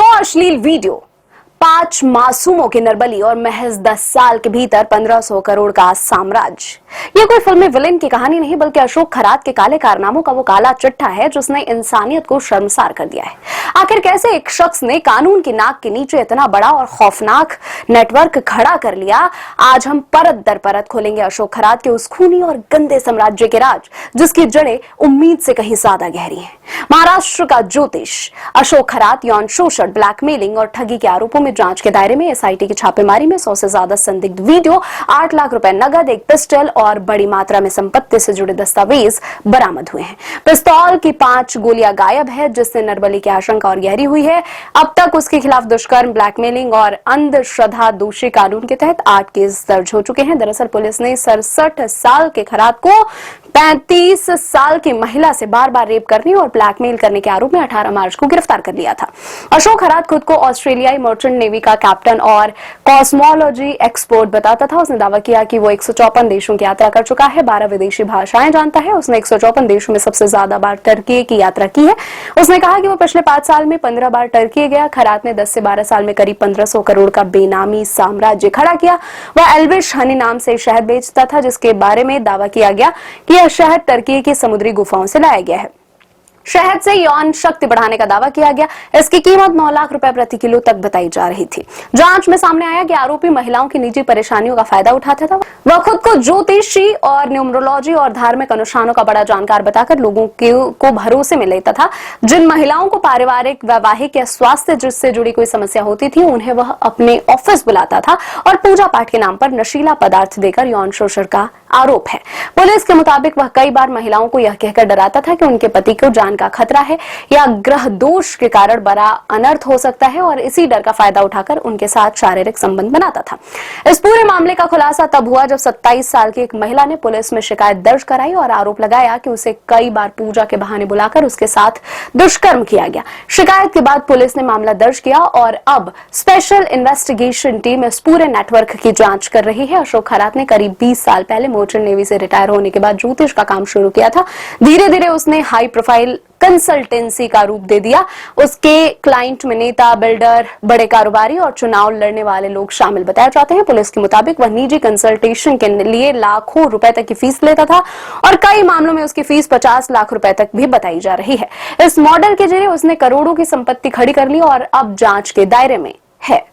100 अश्लील वीडियो, 5 मासूमों की नरबली और महज 10 साल के भीतर 1500 करोड़ का साम्राज्य। यह कोई फिल्मी विलेन की कहानी नहीं बल्कि अशोक खरात के काले कारनामों का वो काला चिट्ठा है जिसने इंसानियत को शर्मसार कर दिया है। आखिर कैसे एक शख्स ने कानून की नाक के नीचे इतना बड़ा और खौफनाक नेटवर्क खड़ा कर लिया, आज हम परत दर परत खोलेंगे अशोक खरात के उस खूनी और गंदे साम्राज्य के राज जिसकी जड़ें उम्मीद से कहीं ज्यादा गहरी हैं। महाराष्ट्र का ज्योतिष अशोक खरात यौन शोषण, ब्लैकमेलिंग और ठगी के आरोपों में जांच के दायरे में एसआईटी की छापेमारी में 100 से ज्यादा संदिग्ध वीडियो, 8 लाख रुपए नगद, एक पिस्टल और बड़ी मात्रा में संपत्ति से जुड़े दस्तावेज बरामद हुए हैं। पिस्तौल की 5 गोलियां गायब है जिससे नरबली की आशंका और गहरी हुई है। अब तक उसके खिलाफ दुष्कर्म, ब्लैकमेलिंग और अंधश्रद्धा दोषी कानून के तहत 8 केस दर्ज हो चुके हैं। दरअसल पुलिस ने 67 साल के खरात को 35 साल की महिला से बार-बार रेप करने और ब्लैकमेल करने के आरोप में 18 मार्च को गिरफ्तार कर लिया था। अशोक खरात खुद को ऑस्ट्रेलियाई मर्चेंट नेवी का कैप्टन और कॉस्मोलॉजी एक्सपर्ट बताता था। उसने दावा किया कि वो 154 देशों की यात्रा कर चुका है, 12 विदेशी भाषाएं जानता है। उसने 154 देशों में सबसे ज्यादा बार टर्की की यात्रा की है। उसने कहा कि वो पिछले 5 साल में 15 बार टर्की गया। खरात ने 10 से 12 साल में करीब 1500 करोड़ का बेनामी साम्राज्य खड़ा किया। वह एल्विश हनी नाम से शहद बेचता था जिसके बारे में दावा किया गया कि यह शहद टर्की की समुद्री गुफाओं से लाया गया है। शहद से यौन शक्ति बढ़ाने का दावा किया गया। इसकी कीमत 9 लाख रुपए प्रति किलो तक बताई जा रही थी। जांच में सामने आया कि आरोपी महिलाओं की निजी परेशानियों का फायदा उठाता था। वह खुद को ज्योतिषी और न्यूमरोलॉजी और धार्मिक अनुष्ठानों का बड़ा जानकार बताकर लोगों को भरोसे में लेता था। जिन महिलाओं को पारिवारिक, वैवाहिक या स्वास्थ्य जिससे जुड़ी कोई समस्या होती थी उन्हें वह अपने ऑफिस बुलाता था और पूजा पाठ के नाम पर नशीला पदार्थ देकर यौन शोषण का आरोप है। पुलिस के मुताबिक वह कई बार महिलाओं को यह कहकर डराता था कि उनके पति को जान का खतरा है या ग्रह दोष के कारण बड़ा अनर्थ हो सकता है और इसी डर का फायदा उठाकर उनके साथ शारीरिक संबंध बनाता था। इस पूरे मामले का खुलासा तब हुआ जब 27 साल की एक महिला ने पुलिस में शिकायत दर्ज कराई और आरोप लगाया कि उसे कई बार पूजा के बहाने बुलाकर उसके साथ दुष्कर्म किया गया। शिकायत के बाद पुलिस ने मामला दर्ज किया और अब स्पेशल इन्वेस्टिगेशन टीम इस पूरे नेटवर्क की जांच कर रही है। अशोक खरात ने करीब 20 साल पहले मर्चेंट नेवी से रिटायर होने के बाद ज्योतिष का काम शुरू किया था। धीरे धीरे उसने हाई प्रोफाइल कंसल्टेंसी का रूप दे दिया। उसके क्लाइंट में नेता, बिल्डर, बड़े कारोबारी और चुनाव लड़ने वाले लोग शामिल बताए जाते हैं। पुलिस के मुताबिक वह निजी कंसल्टेशन के लिए लाखों रुपए तक की फीस लेता था और कई मामलों में उसकी फीस 50 लाख रुपए तक भी बताई जा रही है। इस मॉडल के जरिए उसने करोड़ों की संपत्ति खड़ी कर ली और अब जांच के दायरे में है।